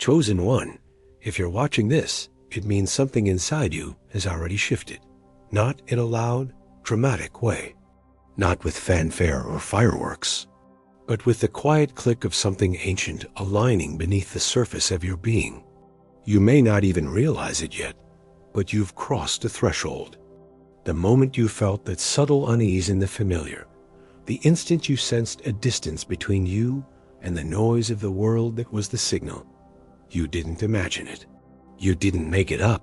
Chosen one, if you're watching this, it means something inside you has already shifted. Not in a loud, dramatic way. Not with fanfare or fireworks, but with the quiet click of something ancient aligning beneath the surface of your being. You may not even realize it yet, but you've crossed a threshold. The moment you felt that subtle unease in the familiar, the instant you sensed a distance between you and the noise of the world that was the signal. You didn't imagine it. You didn't make it up.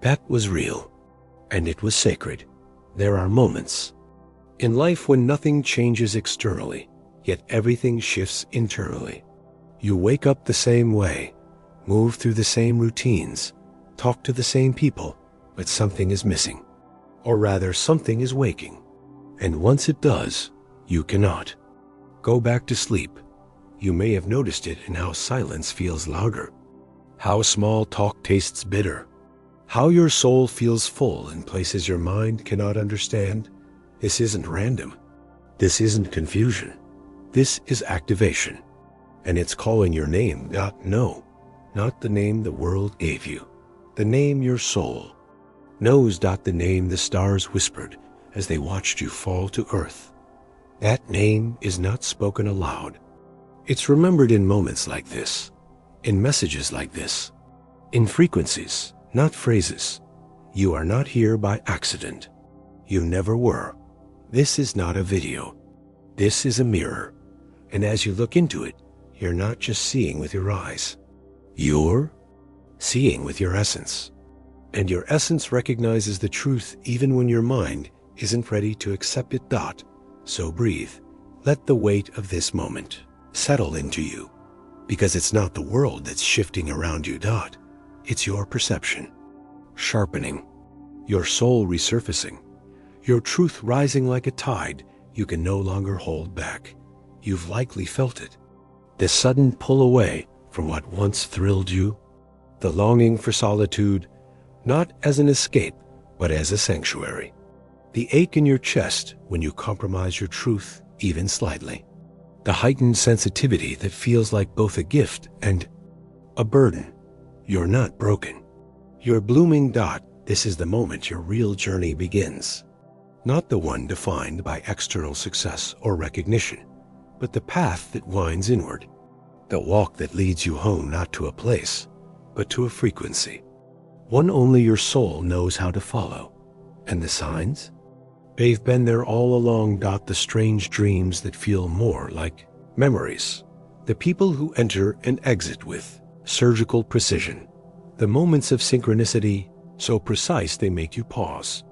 That was real. And it was sacred. There are moments in life when nothing changes externally, yet everything shifts internally. You wake up the same way, move through the same routines, talk to the same people, but something is missing. Or rather, something is waking. And once it does, you cannot go back to sleep. You may have noticed it in how silence feels louder, how small talk tastes bitter, how your soul feels full in places your mind cannot understand. This isn't random. This isn't confusion. This is activation. And it's calling your name. No, not the name the world gave you. The name your soul knows. The name the stars whispered as they watched you fall to earth. That name is not spoken aloud. It's remembered in moments like this, in messages like this, in frequencies, not phrases. You are not here by accident. You never were. This is not a video. This is a mirror. And as you look into it, you're not just seeing with your eyes. You're seeing with your essence. And your essence recognizes the truth even when your mind isn't ready to accept it. So breathe. Let the weight of this moment settle into you. Because it's not the world that's shifting around you. It's your perception sharpening, your soul resurfacing, your truth rising like a tide you can no longer hold back. You've likely felt it. The sudden pull away from what once thrilled you, the longing for solitude, not as an escape, but as a sanctuary. The ache in your chest when you compromise your truth even slightly. The heightened sensitivity that feels like both a gift and a burden. You're not broken. You're blooming. This is the moment your real journey begins. Not the one defined by external success or recognition, but the path that winds inward. The walk that leads you home, not to a place, but to a frequency. One only your soul knows how to follow. And the signs? They've been there all along. The strange dreams that feel more like memories. The people who enter and exit with surgical precision. The moments of synchronicity, so precise they make you pause.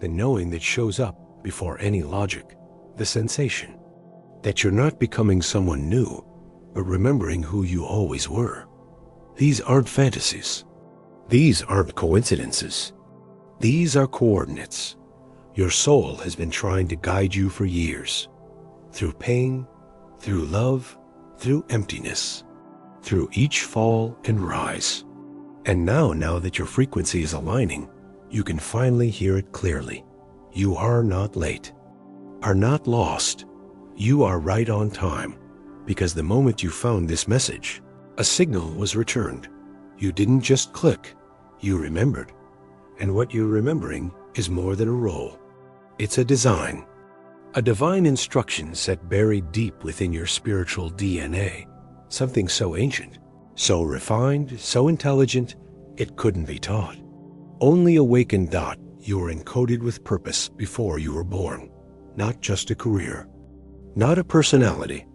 The knowing that shows up before any logic. The sensation that you're not becoming someone new, but remembering who you always were. These aren't fantasies. These aren't coincidences. These are coordinates. Your soul has been trying to guide you for years. Through pain, through love, through emptiness, through each fall and rise. And now that your frequency is aligning, you can finally hear it clearly. You are not late, are not lost. You are right on time, because the moment you found this message, a signal was returned. You didn't just click, you remembered. And what you're remembering is more than a role. It's a design, a divine instruction set buried deep within your spiritual DNA, something so ancient, so refined, so intelligent, it couldn't be taught. Only awakened. You were encoded with purpose before you were born, not just a career, not a personality,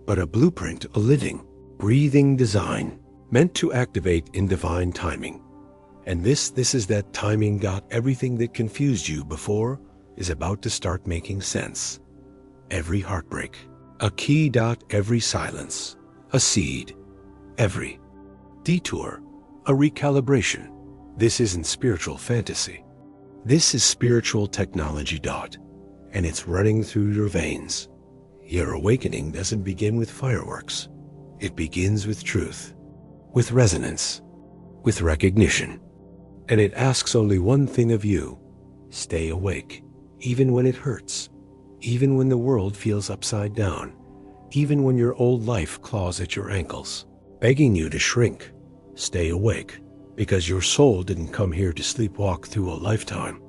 but a blueprint, a living, breathing design, meant to activate in divine timing. And this is that timing. Everything that confused you before is about to start making sense. Every heartbreak, a key. Every silence, a seed. Every detour, a recalibration. This isn't spiritual fantasy. This is spiritual technology. And it's running through your veins. Your awakening doesn't begin with fireworks. It begins with truth, with resonance, with recognition. And it asks only one thing of you. Stay awake, even when it hurts, even when the world feels upside down, even when your old life claws at your ankles, begging you to shrink, Stay awake, because your soul didn't come here to sleepwalk through a lifetime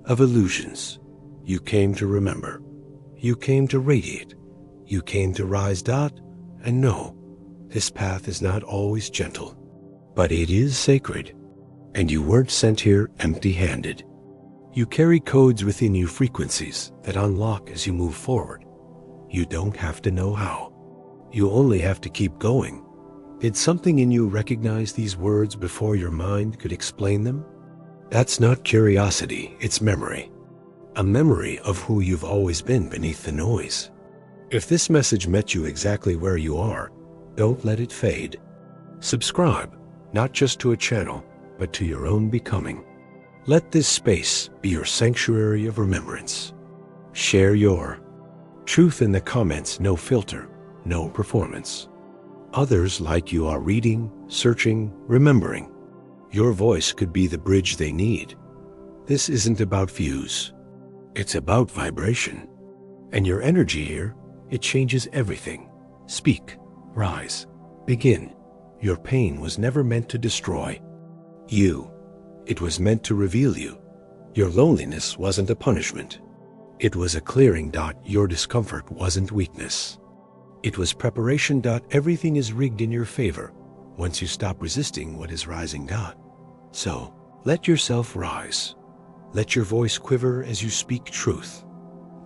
of illusions. You came to remember. You came to radiate. You came to rise. And no, this path is not always gentle, but it is sacred. And you weren't sent here empty-handed. You carry codes within you, frequencies that unlock as you move forward. You don't have to know how. You only have to keep going. Did something in you recognize these words before your mind could explain them? That's not curiosity, it's memory. A memory of who you've always been beneath the noise. If this message met you exactly where you are, don't let it fade. Subscribe, not just to a channel, but to your own becoming. Let this space be your sanctuary of remembrance. Share your truth in the comments, no filter, no performance. Others like you are reading, searching, remembering. Your voice could be the bridge they need. This isn't about views. It's about vibration. And your energy here, it changes everything. Speak, rise, begin. Your pain was never meant to destroy you. It was meant to reveal you. Your loneliness wasn't a punishment. It was a clearing. Your discomfort wasn't weakness. It was preparation. Everything is rigged in your favor once you stop resisting what is rising. So, let yourself rise. Let your voice quiver as you speak truth.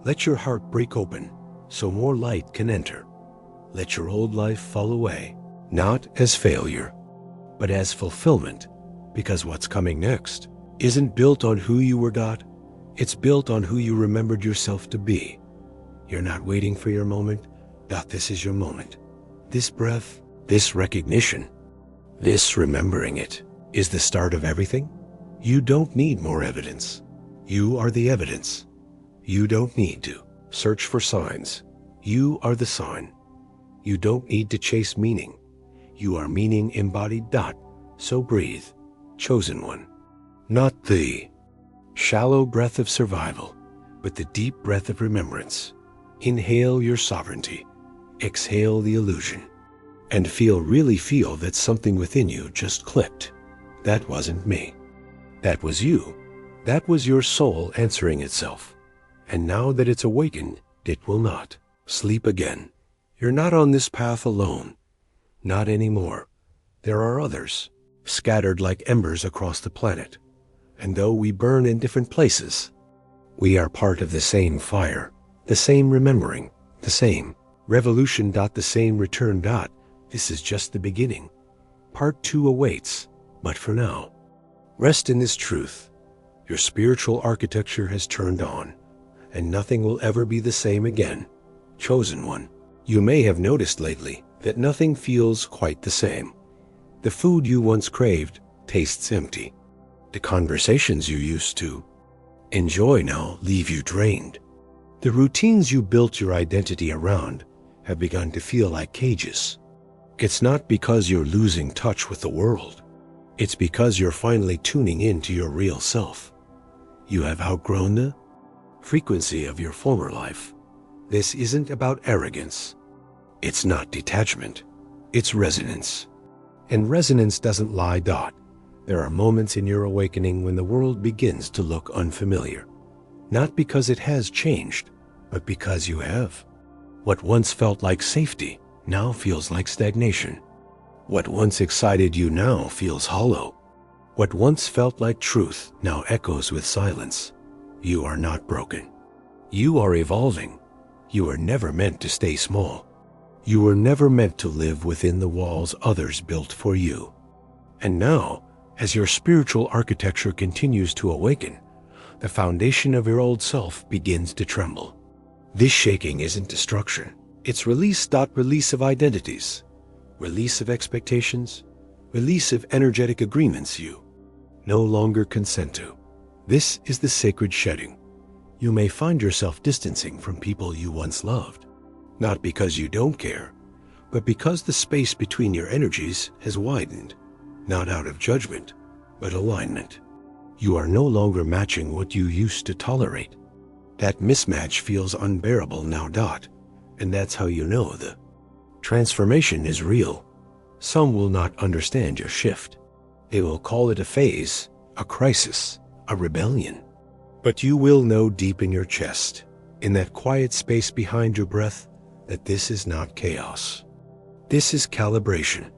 Let your heart break open so more light can enter. Let your old life fall away, not as failure, but as fulfillment, because what's coming next isn't built on who you were. It's built on who you remembered yourself to be. You're not waiting for your moment. This is your moment. This breath, this recognition, this remembering it is the start of everything. You don't need more evidence. You are the evidence. You don't need to search for signs. You are the sign. You don't need to chase meaning. You are meaning embodied. So breathe, chosen one. Not the shallow breath of survival, but the deep breath of remembrance. Inhale your sovereignty. Exhale the illusion. And really feel that something within you just clicked. That wasn't me. That was you. That was your soul answering itself. And now that it's awakened, it will not sleep again. You're not on this path alone. Not anymore. There are others, scattered like embers across the planet. And though we burn in different places, we are part of the same fire, the same remembering, the same revolution. The same return. This is just the beginning. Part 2 awaits, but for now, rest in this truth. Your spiritual architecture has turned on, and nothing will ever be the same again. Chosen one. You may have noticed lately that nothing feels quite the same. The food you once craved tastes empty. The conversations you used to enjoy now leave you drained. The routines you built your identity around have begun to feel like cages. It's not because you're losing touch with the world. It's because you're finally tuning into your real self. You have outgrown the frequency of your former life. This isn't about arrogance. It's not detachment. It's resonance. And resonance doesn't lie. There are moments in your awakening when the world begins to look unfamiliar. Not because it has changed, but because you have. What once felt like safety now feels like stagnation. What once excited you now feels hollow. What once felt like truth now echoes with silence. You are not broken. You are evolving. You were never meant to stay small. You were never meant to live within the walls others built for you. And now, as your spiritual architecture continues to awaken, the foundation of your old self begins to tremble. This shaking isn't destruction. It's release. Release of identities. Release of expectations. Release of energetic agreements you no longer consent to. This is the sacred shedding. You may find yourself distancing from people you once loved, not because you don't care, but because the space between your energies has widened, not out of judgment, but alignment. You are no longer matching what you used to tolerate. That mismatch feels unbearable now. And that's how you know the transformation is real. Some will not understand your shift. They will call it a phase, a crisis, a rebellion. But you will know deep in your chest, in that quiet space behind your breath, that this is not chaos. This is calibration.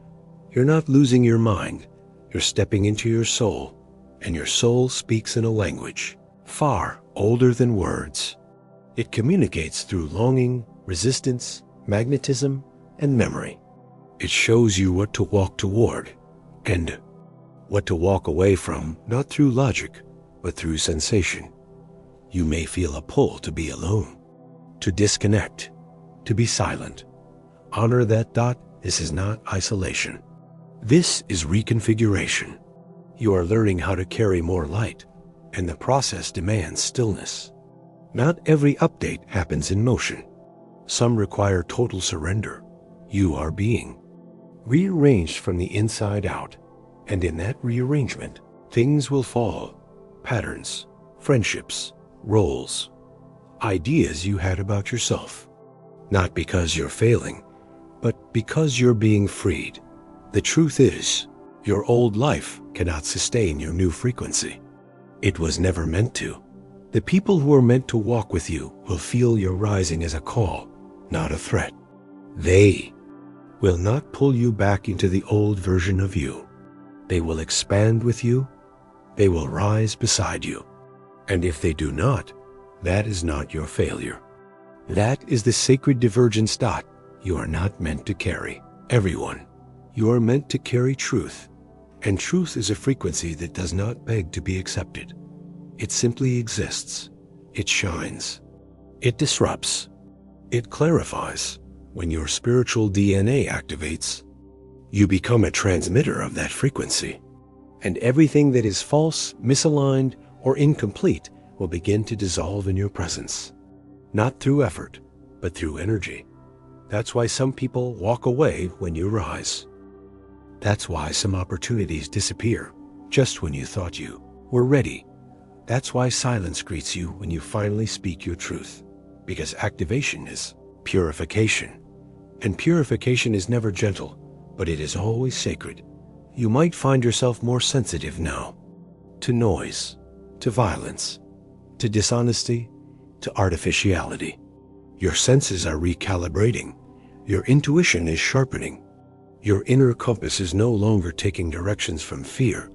You're not losing your mind. You're stepping into your soul, and your soul speaks in a language far older than words. It communicates through longing, resistance, magnetism, and memory. It shows you what to walk toward and what to walk away from, not through logic, but through sensation. You may feel a pull to be alone, to disconnect, to be silent. Honor that. This is not isolation. This is reconfiguration. You are learning how to carry more light, and the process demands stillness. Not every update happens in motion. Some require total surrender. You are being rearranged from the inside out, and in that rearrangement, things will fall. Patterns, friendships, roles, ideas you had about yourself. Not because you're failing, but because you're being freed. The truth is, your old life cannot sustain your new frequency. It was never meant to. The people who are meant to walk with you will feel your rising as a call, not a threat. They will not pull you back into the old version of you. They will expand with you. They will rise beside you. And if they do not, that is not your failure. That is the sacred divergence. You are not meant to carry everyone. You are meant to carry truth. And truth is a frequency that does not beg to be accepted. It simply exists. It shines. It disrupts. It clarifies. When your spiritual DNA activates, you become a transmitter of that frequency. And everything that is false, misaligned, or incomplete will begin to dissolve in your presence. Not through effort, but through energy. That's why some people walk away when you rise. That's why some opportunities disappear just when you thought you were ready. That's why silence greets you when you finally speak your truth. Because activation is purification. And purification is never gentle, but it is always sacred. You might find yourself more sensitive now to noise, to violence, to dishonesty, to artificiality. Your senses are recalibrating. Your intuition is sharpening. Your inner compass is no longer taking directions from fear,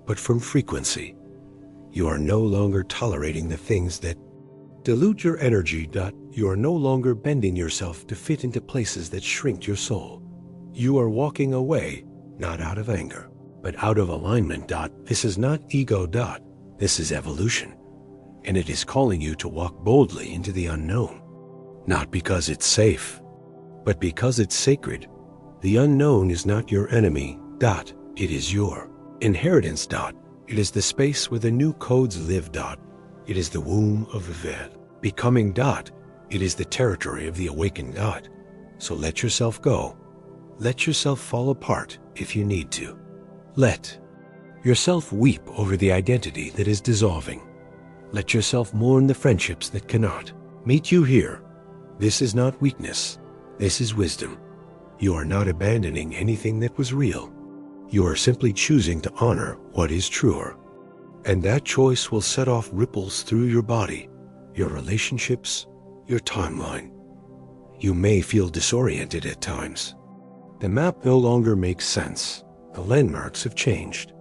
but from frequency. You are no longer tolerating the things that dilute your energy. You are no longer bending yourself to fit into places that shrink your soul. You are walking away, not out of anger, but out of alignment. This is not ego. This is evolution. And it is calling you to walk boldly into the unknown. Not because it's safe, but because it's sacred. The unknown is not your enemy. It is your inheritance. It is the space where the new codes live. It is the womb of the Ved. Becoming. It is the territory of the awakened. So let yourself go. Let yourself fall apart if you need to. Let yourself weep over the identity that is dissolving. Let yourself mourn the friendships that cannot meet you here. This is not weakness. This is wisdom. You are not abandoning anything that was real. You are simply choosing to honor what is truer. And that choice will set off ripples through your body, your relationships, your timeline. You may feel disoriented at times. The map no longer makes sense. The landmarks have changed.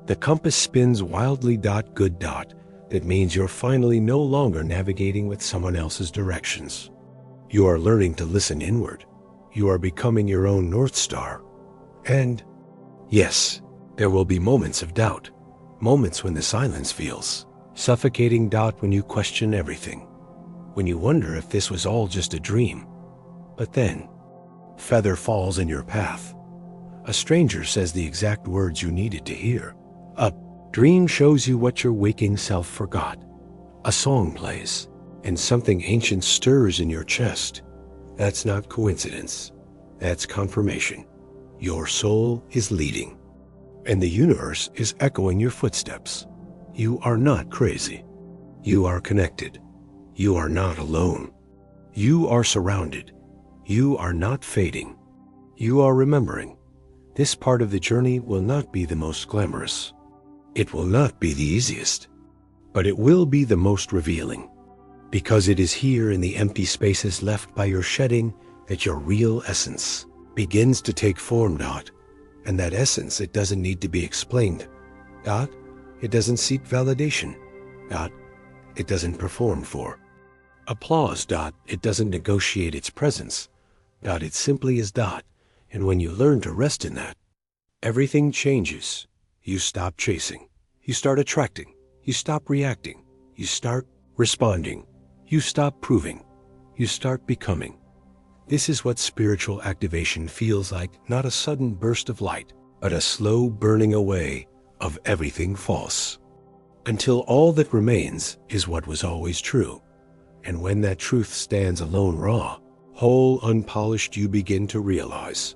The compass spins wildly. Good. That means you're finally no longer navigating with someone else's directions. You are learning to listen inward. You are becoming your own North Star. And yes, there will be moments of doubt, moments when the silence feels suffocating. When you question everything, when you wonder if this was all just a dream. But then, feather falls in your path. A stranger says the exact words you needed to hear. A dream shows you what your waking self forgot. A song plays, and something ancient stirs in your chest. That's not coincidence. That's confirmation. Your soul is leading, and the universe is echoing your footsteps. You are not crazy. You are connected. You are not alone. You are surrounded. You are not fading. You are remembering. This part of the journey will not be the most glamorous. It will not be the easiest, but it will be the most revealing, because it is here in the empty spaces left by your shedding that your real essence begins to take form, Dot. And that essence, it doesn't need to be explained, Dot. It doesn't seek validation, Dot. It doesn't perform for applause, Dot. It doesn't negotiate its presence, Dot. It simply is, Dot. And when you learn to rest in that, everything changes. You stop chasing. You start attracting. You stop reacting. You start responding. You stop proving. You start becoming. This is what spiritual activation feels like, not a sudden burst of light, but a slow burning away of everything false, until all that remains is what was always true. And when that truth stands alone, raw, whole, unpolished, you begin to realize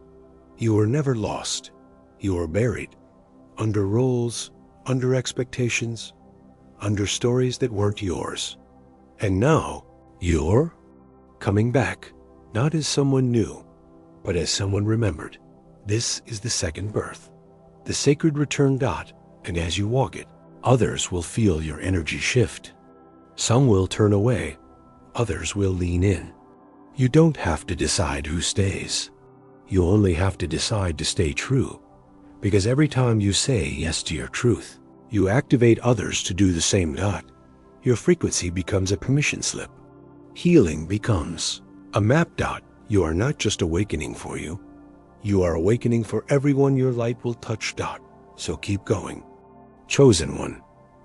you were never lost. You were buried under roles, under expectations, under stories that weren't yours. And now you're coming back, not as someone new, but as someone remembered. This is the second birth, the sacred return, Dot. And as you walk it, others will feel your energy shift. Some will turn away, others will lean in. You don't have to decide who stays. You only have to decide to stay true, because every time you say yes to your truth, you activate others to do the same, Dot. Your frequency becomes a permission slip. Healing becomes a map, Dot. You are not just awakening for you. You are awakening for everyone your light will touch, Dot. So keep going. Chosen one,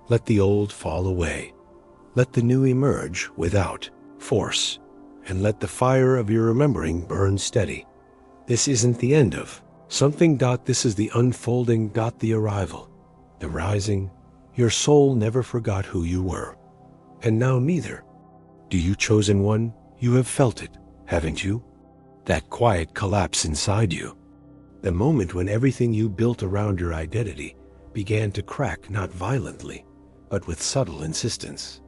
let the old fall away. Let the new emerge without force, and let the fire of your remembering burn steady. This isn't the end of something, Dot. This is the unfolding, Dot, the arrival, the rising. Your soul never forgot who you were, and now neither do you, chosen one. You have felt it, haven't you? That quiet collapse inside you. The moment when everything you built around your identity began to crack, not violently, but with subtle insistence.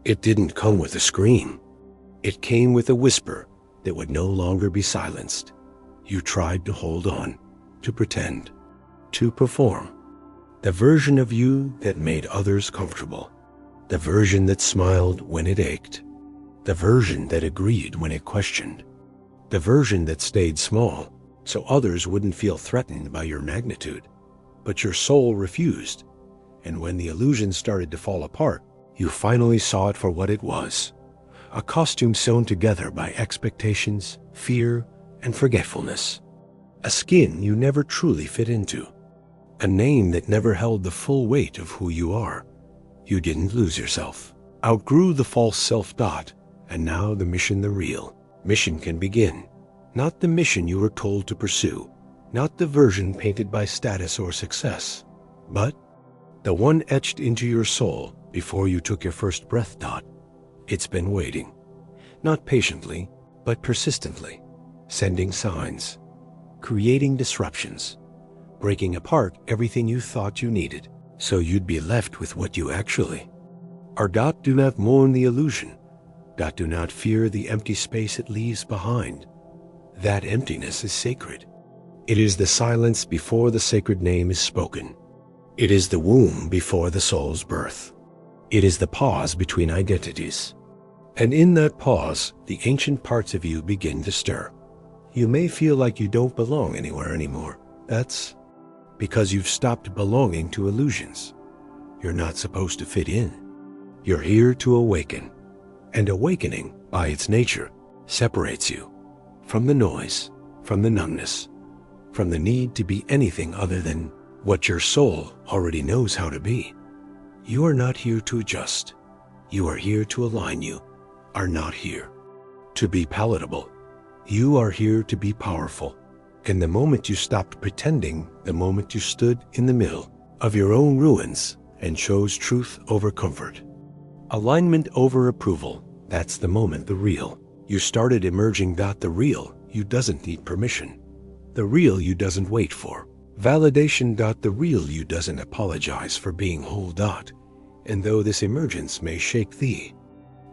It didn't come with a scream. It came with a whisper that would no longer be silenced. You tried to hold on, to pretend, to perform. The version of you that made others comfortable. The version that smiled when it ached. The version that agreed when it questioned. The version that stayed small so others wouldn't feel threatened by your magnitude. But your soul refused, and when the illusion started to fall apart, you finally saw it for what it was. A costume sewn together by expectations, fear, and forgetfulness. A skin you never truly fit into. A name that never held the full weight of who you are. You didn't lose yourself. Outgrew the false self, Dot, and now the mission, the real mission, can begin. Not the mission you were told to pursue, not the version painted by status or success, but the one etched into your soul before you took your first breath, Dot. It's been waiting, not patiently, but persistently, sending signs, creating disruptions, breaking apart everything you thought you needed, so you'd be left with what you actually are. Dot, do not mourn the illusion. Dot, do not fear the empty space it leaves behind. That emptiness is sacred. It is the silence before the sacred name is spoken. It is the womb before the soul's birth. It is the pause between identities. And in that pause, the ancient parts of you begin to stir. You may feel like you don't belong anywhere anymore. That's because you've stopped belonging to illusions. You're not supposed to fit in. You're here to awaken. And awakening, by its nature, separates you from the noise, from the numbness, from the need to be anything other than what your soul already knows how to be. You are not here to adjust. You are here to align. You are not here to be palatable. You are here to be powerful. And the moment you stopped pretending, the moment you stood in the middle of your own ruins and chose truth over comfort, alignment over approval, that's the moment the real you started emerging. The real you doesn't need permission. The real you doesn't wait for validation. The real you doesn't apologize for being whole. And though this emergence may shake the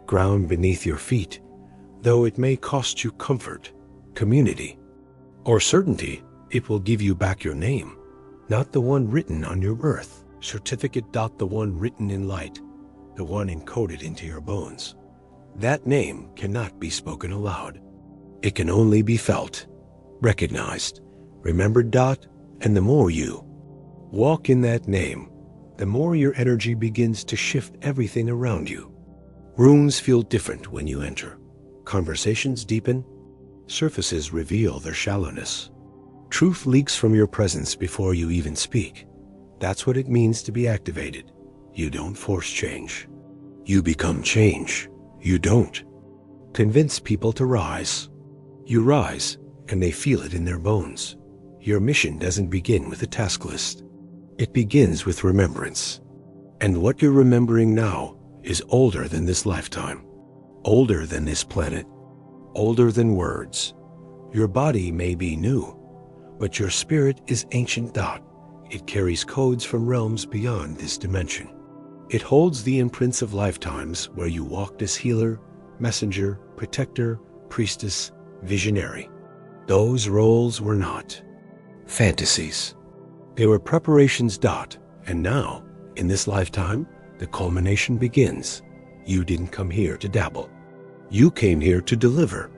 ground beneath your feet, though it may cost you comfort, community, or certainty, It will give you back your name, not the one written on your birth certificate. The one written in light, the one encoded into your bones. That name cannot be spoken aloud. It can only be felt, recognized, remembered. And the more you walk in that name, the more your energy begins to shift everything around you. Rooms feel different when you enter. Conversations deepen. Surfaces reveal their shallowness. Truth leaks from your presence before you even speak. That's what it means to be activated. You don't force change. You become change. You don't convince people to rise. You rise, and they feel it in their bones. Your mission doesn't begin with a task list. It begins with remembrance. And what you're remembering now is older than this lifetime, older than this planet, older than words. Your body may be new, but your spirit is ancient. It carries codes from realms beyond this dimension. It holds the imprints of lifetimes where you walked as healer, messenger, protector, priestess, visionary. Those roles were not fantasies. They were preparations. And now, in this lifetime, the culmination begins. You didn't come here to dabble. You came here to deliver.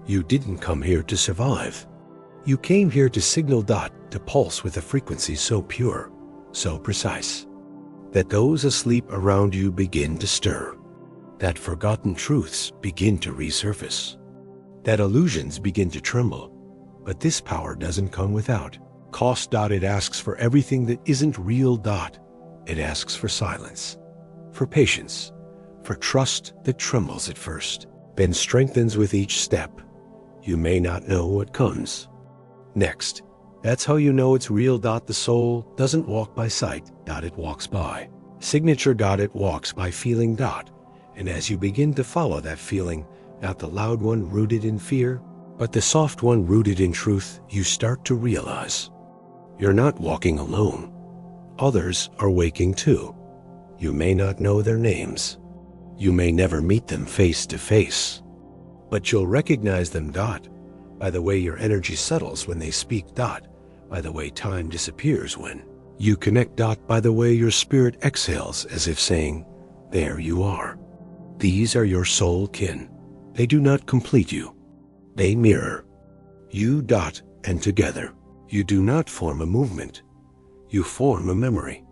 You didn't come here to survive. You came here to signal. To pulse with a frequency so pure, so precise, that those asleep around you begin to stir, that forgotten truths begin to resurface, that illusions begin to tremble. But this power doesn't come without cost. It asks for everything that isn't real. It asks for silence, for patience, for trust that trembles at first, then strengthens with each step. You may not know what comes next. That's how you know it's real. The soul doesn't walk by sight. It walks by signature. It walks by feeling. And as you begin to follow that feeling, not the loud one rooted in fear, but the soft one rooted in truth, you start to realize you're not walking alone. Others are waking too. You may not know their names. You may never meet them face to face, but you'll recognize them. By the way your energy settles when they speak. By the way time disappears when you connect. By the way your spirit exhales as if saying, there you are. These are your soul kin. They do not complete you. They mirror you. And together, you do not form a movement. You form a memory,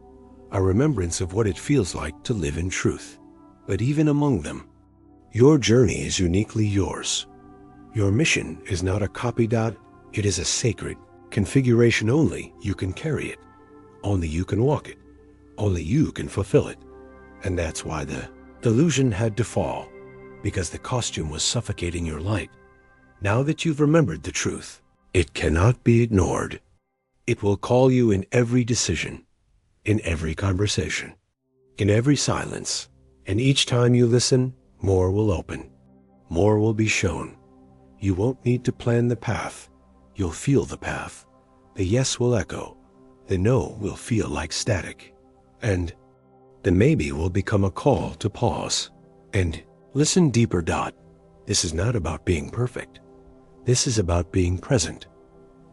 a remembrance of what it feels like to live in truth. But even among them, your journey is uniquely yours. Your mission is not a copy. It is a sacred configuration. Only you can carry it. Only you can walk it. Only you can fulfill it. And that's why the delusion had to fall, because the costume was suffocating your light. Now that you've remembered the truth, it cannot be ignored. It will call you in every decision, in every conversation, in every silence. And each time you listen, more will open. More will be shown. You won't need to plan the path. You'll feel the path. The yes will echo. The no will feel like static. And the maybe will become a call to pause and listen deeper. This is not about being perfect. This is about being present.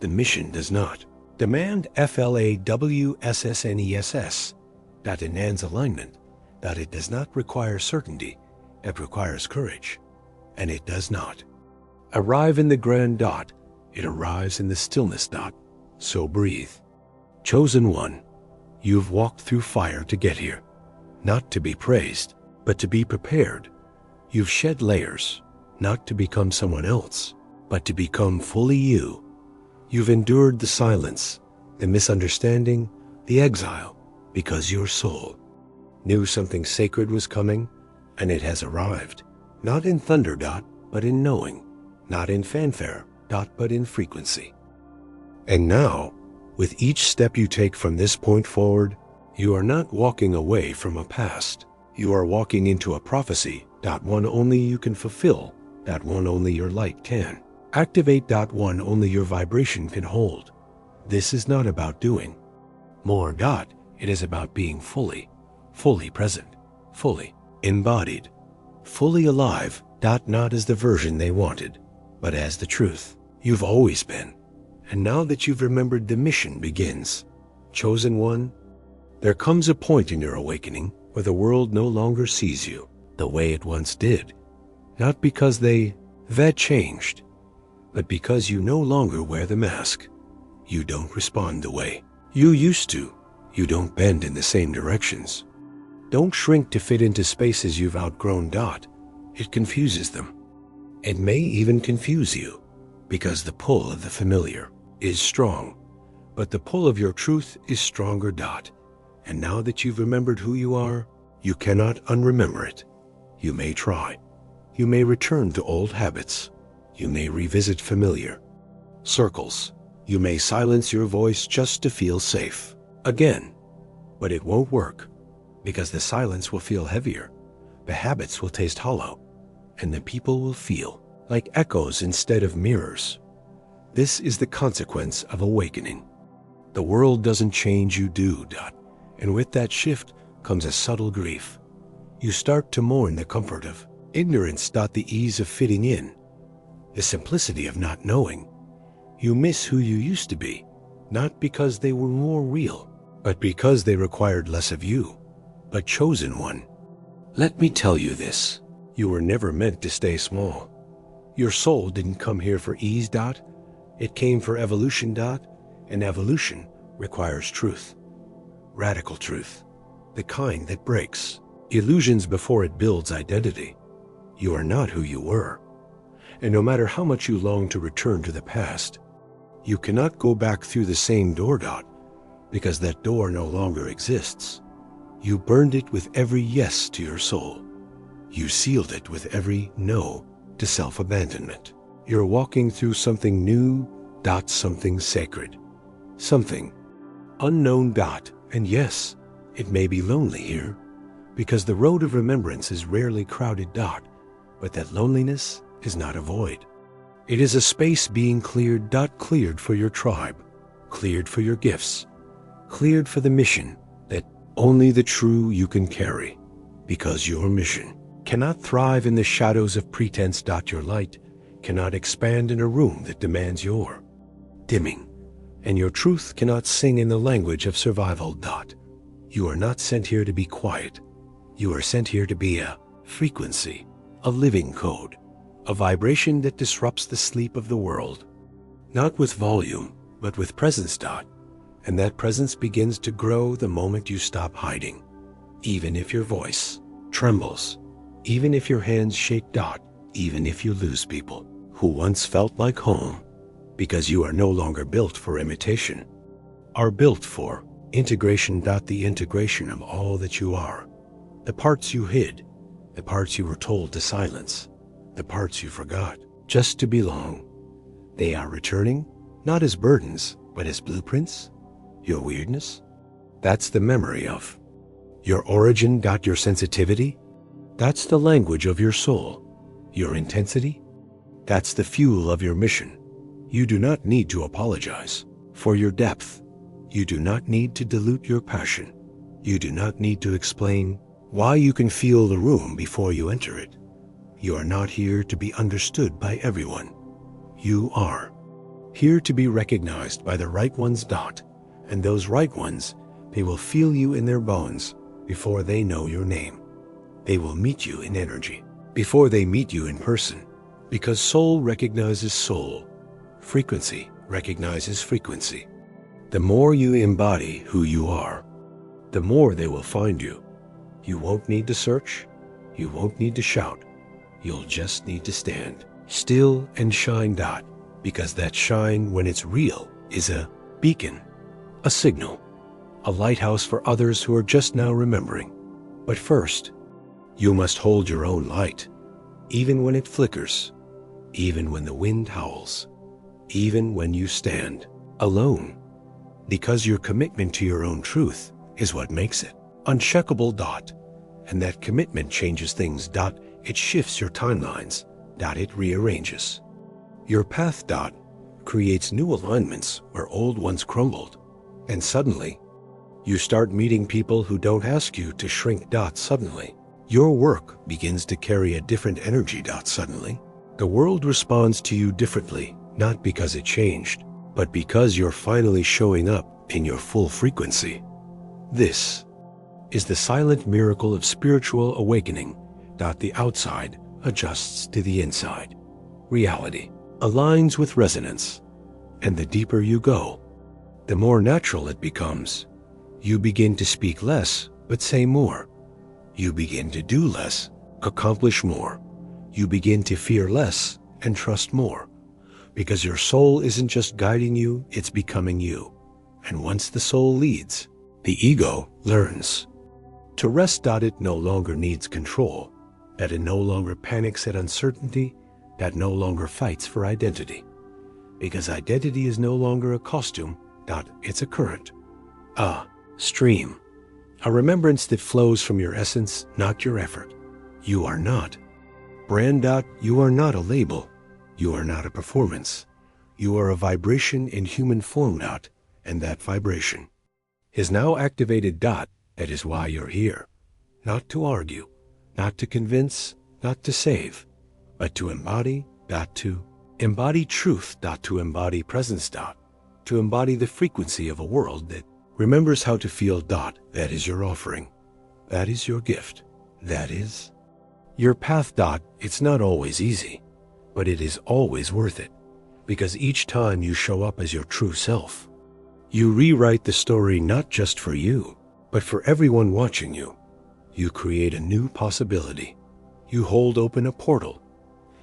The mission does not demand FLAWSSNESS. Enhance alignment. It does not require certainty. It requires courage. And it does not arrive in the grand. It arrives in the stillness. So breathe. Chosen one, you've walked through fire to get here, not to be praised, but to be prepared. You've shed layers, not to become someone else, but to become fully you. You've endured the silence, the misunderstanding, the exile, because your soul knew something sacred was coming, and it has arrived, not in thunder. But in knowing, not in fanfare. But in frequency. And now, with each step you take from this point forward, you are not walking away from a past. You are walking into a prophecy. One only you can fulfill. One only your light can activate. One only your vibration can hold. This is not about doing more. It is about being fully present, fully embodied, fully alive. Not as the version they wanted, but as the truth you've always been. And now that you've remembered, the mission begins. Chosen one, there comes a point in your awakening where the world no longer sees you the way it once did. Not because that changed, but because you no longer wear the mask. You don't respond the way you used to. You don't bend in the same directions. Don't shrink to fit into spaces you've outgrown. It confuses them. It may even confuse you, because the pull of the familiar is strong, but the pull of your truth is stronger. And now that you've remembered who you are, you cannot unremember it. You may try. You may return to old habits. You may revisit familiar circles. You may silence your voice just to feel safe again. But it won't work, because the silence will feel heavier, the habits will taste hollow, and the people will feel like echoes instead of mirrors. This is the consequence of awakening. The world doesn't change, you do. And with that shift comes a subtle grief. You start to mourn the comfort of ignorance. The ease of fitting in, the simplicity of not knowing. You miss who you used to be, not because they were more real, but because they required less of you. But chosen one, let me tell you this. You were never meant to stay small. Your soul didn't come here for ease. It came for evolution. And evolution requires truth. Radical truth. The kind that breaks illusions before it builds identity. You are not who you were. And no matter how much you long to return to the past, you cannot go back through the same door. Because that door no longer exists. You burned it with every yes to your soul. You sealed it with every no to self-abandonment. You're walking through something new. Something sacred. Something unknown. And yes, it may be lonely here, because the road of remembrance is rarely crowded. But that loneliness is not a void. It is a space being cleared. Cleared for your tribe, cleared for your gifts, cleared for the mission that only the true you can carry, because your mission cannot thrive in the shadows of pretense. Your light cannot expand in a room that demands your dimming, and your truth cannot sing in the language of survival. You are not sent here to be quiet. You are sent here to be a frequency, a living code, a vibration that disrupts the sleep of the world. Not with volume, but with presence. And that presence begins to grow the moment you stop hiding. Even if your voice trembles, even if your hands shake. Even if you lose people who once felt like home, because you are no longer built for imitation, are built for integration. The integration of all that you are, the parts you hid, the parts you were told to silence, the parts you forgot just to belong. They are returning, not as burdens, but as blueprints. Your weirdness, that's the memory of your origin. Your sensitivity, that's the language of your soul. Your intensity, that's the fuel of your mission. You do not need to apologize for your depth. You do not need to dilute your passion. You do not need to explain why you can feel the room before you enter it. You are not here to be understood by everyone. You are here to be recognized by the right ones. And those right ones, they will feel you in their bones before they know your name. They will meet you in energy before they meet you in person, because soul recognizes soul. Frequency recognizes frequency. The more you embody who you are, the more they will find you. You won't need to search. You won't need to shout. You'll just need to stand still and shine. Because that shine, when it's real, is a beacon, a signal, a lighthouse for others who are just now remembering. But first, you must hold your own light, even when it flickers, even when the wind howls, even when you stand alone, because your commitment to your own truth is what makes it uncheckable. And that commitment changes things. It shifts your timelines. It rearranges your path. Creates new alignments where old ones crumbled. And suddenly, you start meeting people who don't ask you to shrink. Suddenly, your work begins to carry a different energy. Suddenly, the world responds to you differently, not because it changed, but because you're finally showing up in your full frequency. This is the silent miracle of spiritual awakening. The outside adjusts to the inside. Reality aligns with resonance, and the deeper you go, the more natural it becomes. You begin to speak less, but say more. You begin to do less, accomplish more. You begin to fear less and trust more, because your soul isn't just guiding you, it's becoming you. And once the soul leads, the ego learns to rest. It no longer needs control, that it no longer panics at uncertainty, that no longer fights for identity. Because identity is no longer a costume, it's a current, a stream, a remembrance that flows from your essence, not your effort. You are not brand. You are not a label. You are not a performance. You are a vibration in human form. And that vibration is now activated. That is why you're here. Not to argue, not to convince, not to save, but to embody. To embody truth. To embody presence. To embody the frequency of a world that remembers how to feel. That is your offering. That is your gift. That is your path. It's not always easy, but it is always worth it, because each time you show up as your true self, you rewrite the story not just for you, but for everyone watching you. You create a new possibility. You hold open a portal.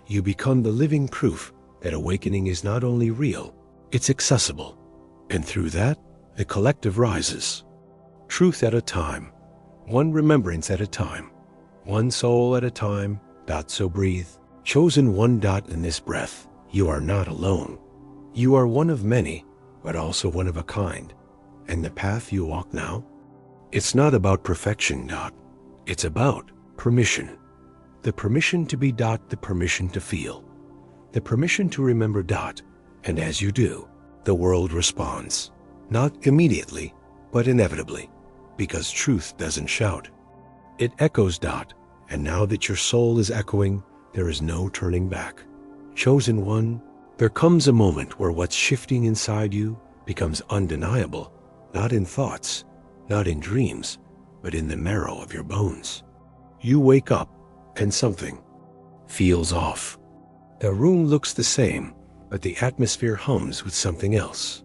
You become the living proof that awakening is not only real, it's accessible. And through that, the collective rises. Truth at a time, one remembrance at a time, one soul at a time. So breathe. Chosen one. In this breath, you are not alone. You are one of many, but also one of a kind. And the path you walk now, it's not about perfection. It's about permission. The permission to be. The permission to feel. The permission to remember. And as you do, the world responds. Not immediately, but inevitably, because truth doesn't shout. It echoes. And now that your soul is echoing, there is no turning back. Chosen one, there comes a moment where what's shifting inside you becomes undeniable, not in thoughts, not in dreams, but in the marrow of your bones. You wake up, and something feels off. The room looks the same, but the atmosphere hums with something else.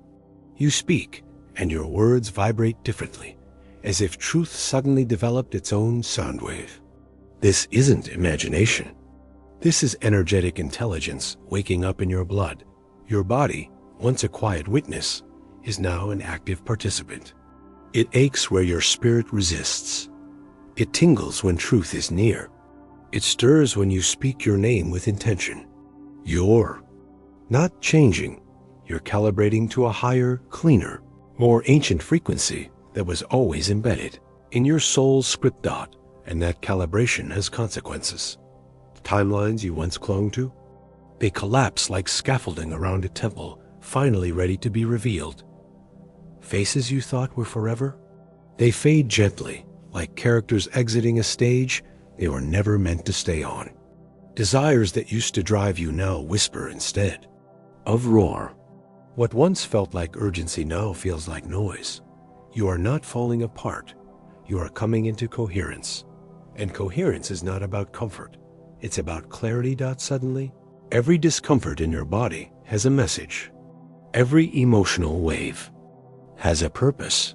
You speak, and your words vibrate differently, as if truth suddenly developed its own sound wave. This isn't imagination. This is energetic intelligence waking up in your blood. Your body, once a quiet witness, is now an active participant. It aches where your spirit resists. It tingles when truth is near. It stirs when you speak your name with intention. You're not changing. You're calibrating to a higher, cleaner, more ancient frequency that was always embedded in your soul's script. And that calibration has consequences. Timelines you once clung to, they collapse like scaffolding around a temple, finally ready to be revealed. Faces you thought were forever, they fade gently, like characters exiting a stage they were never meant to stay on. Desires that used to drive you now whisper instead of roar. What once felt like urgency now feels like noise. You are not falling apart. You are coming into coherence. And coherence is not about comfort. It's about clarity. Suddenly, every discomfort in your body has a message. Every emotional wave has a purpose.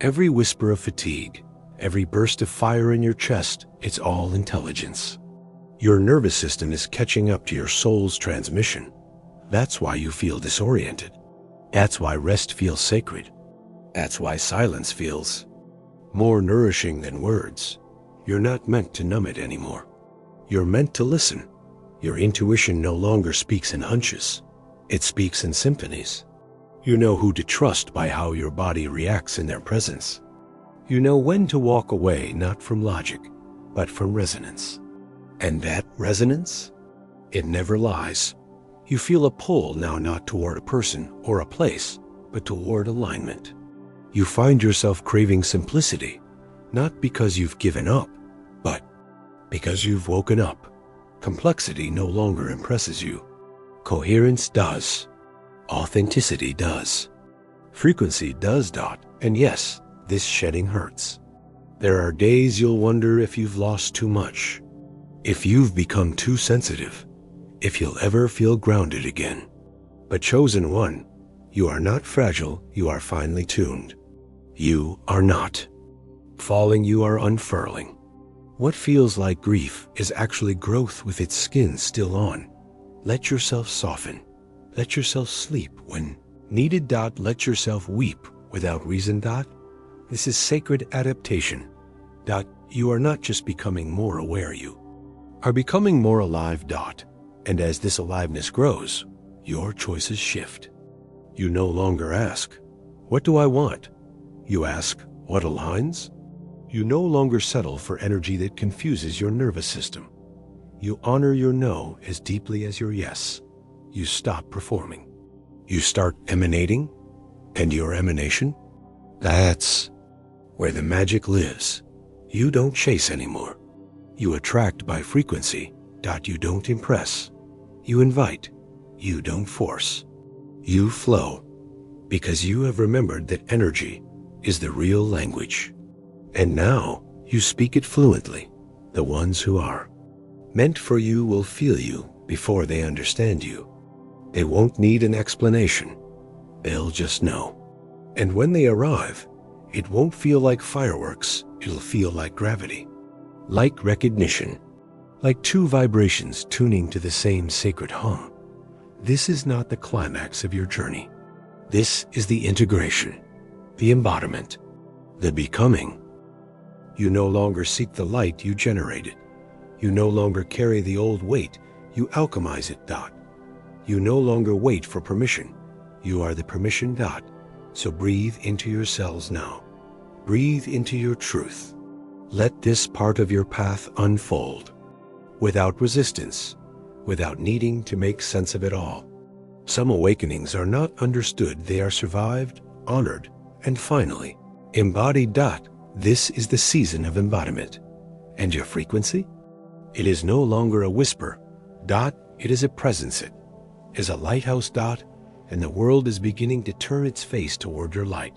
Every whisper of fatigue, every burst of fire in your chest, it's all intelligence. Your nervous system is catching up to your soul's transmission. That's why you feel disoriented. That's why rest feels sacred. That's why silence feels more nourishing than words. You're not meant to numb it anymore. You're meant to listen. Your intuition no longer speaks in hunches. It speaks in symphonies. You know who to trust by how your body reacts in their presence. You know when to walk away, not from logic, but from resonance. And that resonance, it never lies. You feel a pull now, not toward a person or a place, but toward alignment. You find yourself craving simplicity, not because you've given up, but because you've woken up. Complexity no longer impresses you. Coherence does. Authenticity does. Frequency does. And yes, this shedding hurts. There are days you'll wonder if you've lost too much, if you've become too sensitive, if you'll ever feel grounded again. But chosen one, you are not fragile, you are finely tuned. You are not. Falling, you are unfurling. What feels like grief is actually growth with its skin still on. Let yourself soften. Let yourself sleep when needed. Let yourself weep without reason. This is sacred adaptation. You are not just becoming more aware, you are becoming more alive. And as this aliveness grows, your choices shift. You no longer ask, what do I want? You ask, what aligns? You no longer settle for energy that confuses your nervous system. You honor your no as deeply as your yes. You stop performing. You start emanating, and your emanation, that's where the magic lives. You don't chase anymore. You attract by frequency. You don't impress. You invite. You don't force. You flow, because you have remembered that energy is the real language. And now you speak it fluently. The ones who are meant for you will feel you before they understand you. They won't need an explanation. They'll just know. And when they arrive, it won't feel like fireworks. It'll feel like gravity, like recognition, like two vibrations tuning to the same sacred hum. This is not the climax of your journey. This is the integration, the embodiment, the becoming. You no longer seek the light you generated. You no longer carry the old weight. You alchemize it. You no longer wait for permission. You are the permission. So breathe into your cells now. Breathe into your truth. Let this part of your path unfold, without resistance, without needing to make sense of it all. Some awakenings are not understood. They are survived, honored, and finally embodied. This is the season of embodiment. And your frequency? It is no longer a whisper. It is a presence. It is a lighthouse. And the world is beginning to turn its face toward your light.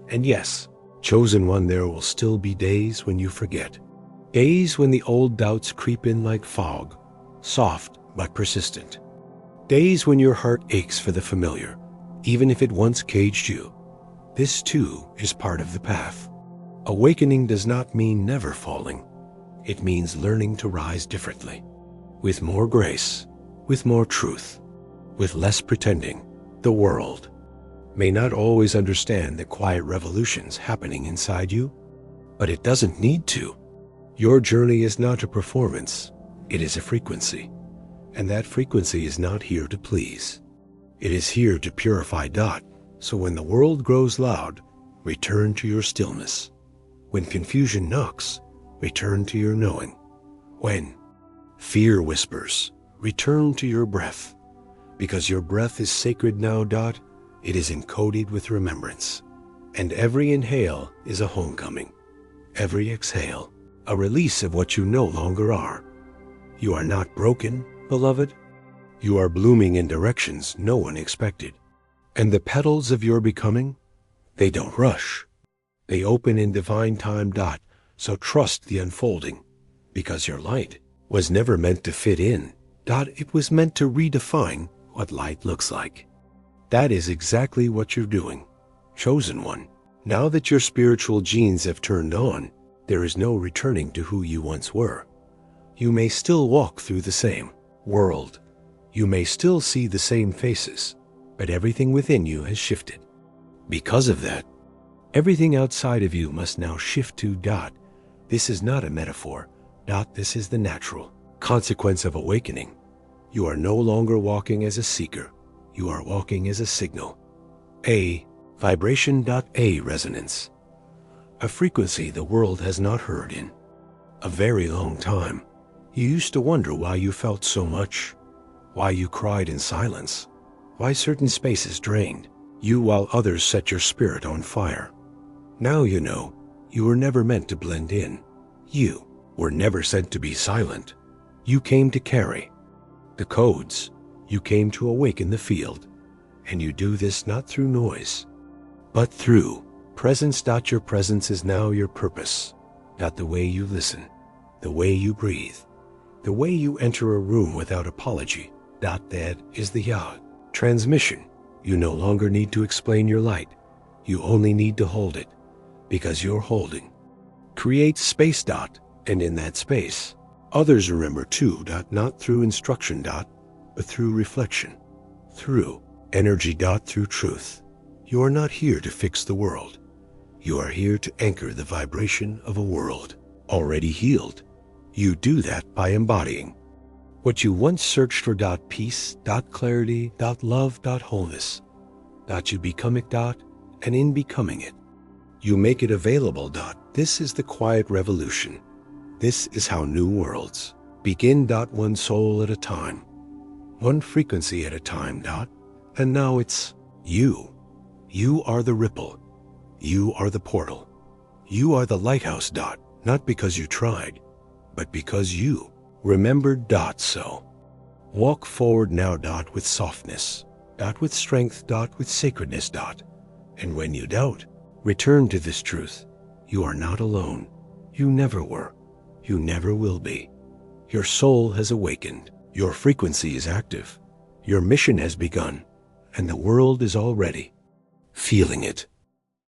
And yes, chosen one, there will still be days when you forget. Days when the old doubts creep in like fog, soft but persistent. Days when your heart aches for the familiar, even if it once caged you. This too is part of the path. Awakening does not mean never falling. It means learning to rise differently, with more grace, with more truth, with less pretending. The world may not always understand the quiet revolutions happening inside you, but it doesn't need to. Your journey is not a performance, it is a frequency. And that frequency is not here to please. It is here to purify. So when the world grows loud, return to your stillness. When confusion knocks, return to your knowing. When fear whispers, return to your breath. Because your breath is sacred now. It is encoded with remembrance. And every inhale is a homecoming. Every exhale, a release of what you no longer are. You are not broken, beloved. You are blooming in directions no one expected. And the petals of your becoming, they don't rush. They open in divine time. So trust the unfolding, because your light was never meant to fit in. It was meant to redefine what light looks like. That is exactly what you're doing, chosen one. Now that your spiritual genes have turned on, there is no returning to who you once were. You may still walk through the same world. You may still see the same faces, but everything within you has shifted. Because of that, everything outside of you must now shift to. This is not a metaphor. This is the natural consequence of awakening. You are no longer walking as a seeker. You are walking as a signal. A vibration. A resonance. A frequency the world has not heard in a very long time. You used to wonder why you felt so much, why you cried in silence, why certain spaces drained you while others set your spirit on fire. Now you know you were never meant to blend in. You were never sent to be silent. You came to carry the codes. You came to awaken the field. And you do this not through noise, but through presence. Your presence is now your purpose. The way you listen, the way you breathe, the way you enter a room without apology. That is the transmission. You no longer need to explain your light. You only need to hold it, because you're holding. Create space. And in that space, others remember too. Not through instruction. But through reflection, through energy. Through truth. You are not here to fix the world. You are here to anchor the vibration of a world already healed. You do that by embodying what you once searched for. Peace. Clarity. Love. Wholeness. You become it. And in becoming it, you make it available. This is the quiet revolution. This is how new worlds begin. One soul at a time, one frequency at a time. And now it's you. You are the ripple. You are the portal. You are the lighthouse. Not because you tried, but because you remembered. So walk forward now. With softness. With strength. With sacredness. And when you doubt, return to this truth. You are not alone. You never were. You never will be. Your soul has awakened. Your frequency is active. Your mission has begun. And the world is already feeling it.